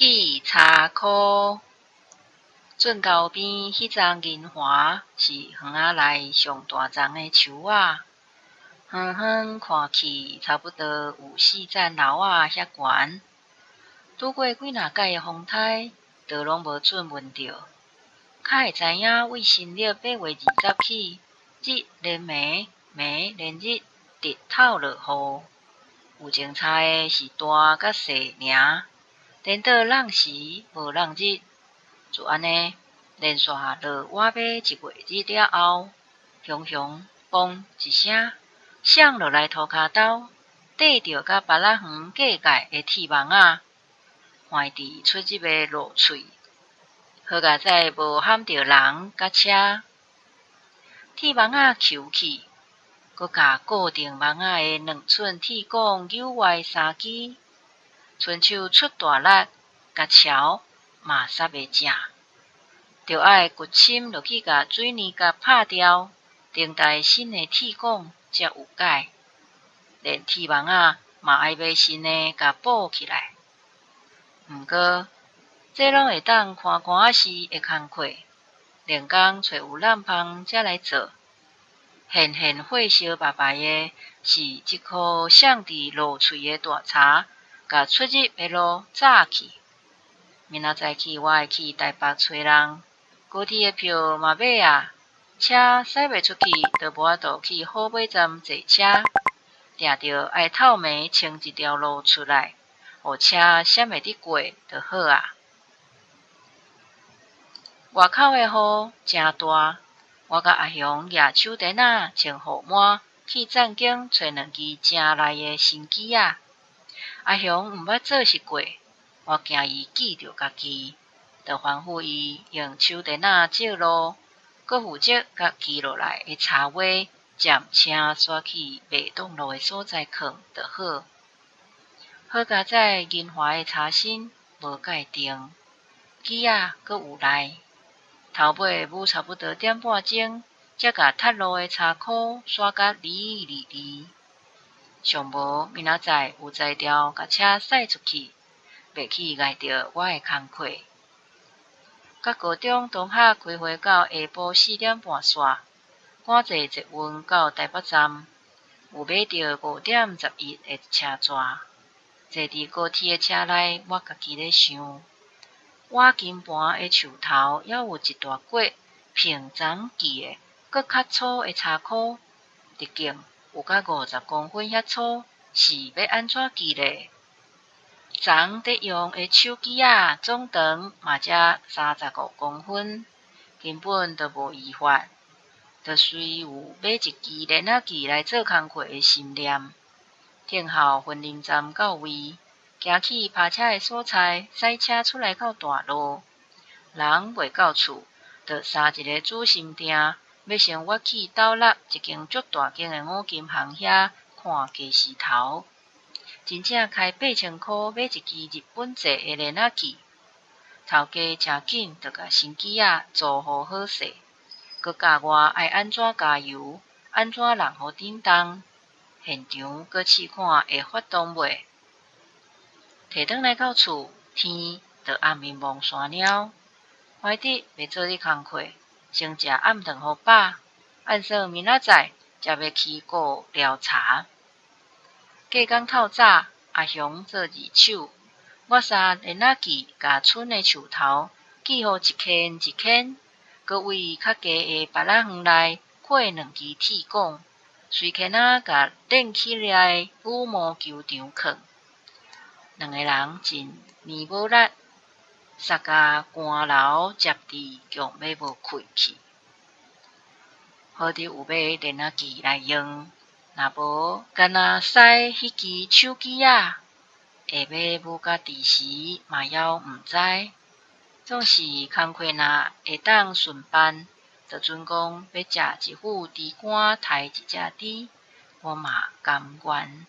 记茶箍，圳沟边迄丛银花是园仔内上大丛的树仔，远远看去差不多有4层楼仔遐悬。拄过几若届的风台，都拢无准闻着，较会知影为新历8月20起，日连暝，暝连日，直透落雨。有精彩的是大甲细尔，连倒冷时无冷日，就安尼连续落我买1月日了后，雄雄嘣一声，响落来涂骹兜，缀着甲巴拉园隔界的铁网仔，怀伫出入的路喙，好佳哉无喊着人甲车。铁网仔抽起，佮甲固定网仔的2寸铁管扭歪3支，伸手出大力，甲桥嘛煞袂正，着爱骨深落去甲水泥甲拍掉，顶代新的铁管才有解。连铁网仔嘛爱买新的甲补起来。毋过，这拢会当看寒时的工课，连工找有冷芳才来做。现现火烧白白的，是一颗闪伫路喙的大叉，甲出入的路炸去。明仔早起我会去台北找人，高铁的票嘛买啊，车驶袂出去，就无法度去好尾站坐车，定着爱透暝清一条路出来，互车闪会得过就好啊。外口的雨真大。我甲阿雄举手电仔穿雨满，去站景找2支正赖的新机仔。阿雄毋捌做实过，我惊伊记着家己，就吩咐伊用手电仔照路，佮负责甲记落来的插话，暂车煞去袂挡路的所在放就好。好佳哉银华的叉身无界定，机仔佮有赖。头尾舞差不多1.半钟，才甲塌路的叉箍刷甲利利利。上无明仔载有才调甲车驶出去，袂去碍着我的工课。甲高中同学开会到下晡4点半煞，赶坐捷运到台北站，有买着5.11的车纸。坐伫高铁的车内，我家己咧想。瓦金盘的树头还有一大截平长记的，佮较粗的叉箍，直径有甲50公分遐粗，是要安怎记咧？长得用的手机仔总长嘛才35公分，根本就无依法，就随有买一支连仔记来做工课的心念。停候分林站到位。行去泊车的所在，驶车出来到大路，人未到厝，就杀一个主心定，要先挖去斗落一间足大间的五金行遐看鸡丝头，真正开8000块买一支日本製的连仔记。头家诚紧就甲新机仔做好好势，佮教我爱安怎加油，安怎人互振动，现场佮试看会发动袂。摕转来到厝，天就暗暝蒙山了。怀得要做哩工课，先食暗顿互饱，按说明仔载才要去顾调查。过工透早，阿雄做二手，我杀连仔记甲剩的树头记好一圈一圈，佮为较低的巴拉园内配2支铁管，随圈仔甲连起来羽毛球场囥。2个人真黏无力，煞甲寒流接地，强要无开去。好伫有买连仔记来用，若无干那使迄支手机仔，下尾无甲第时嘛还毋知。总是工课若会当顺办，就准讲要食一副猪肝，刣一只猪，我嘛甘愿。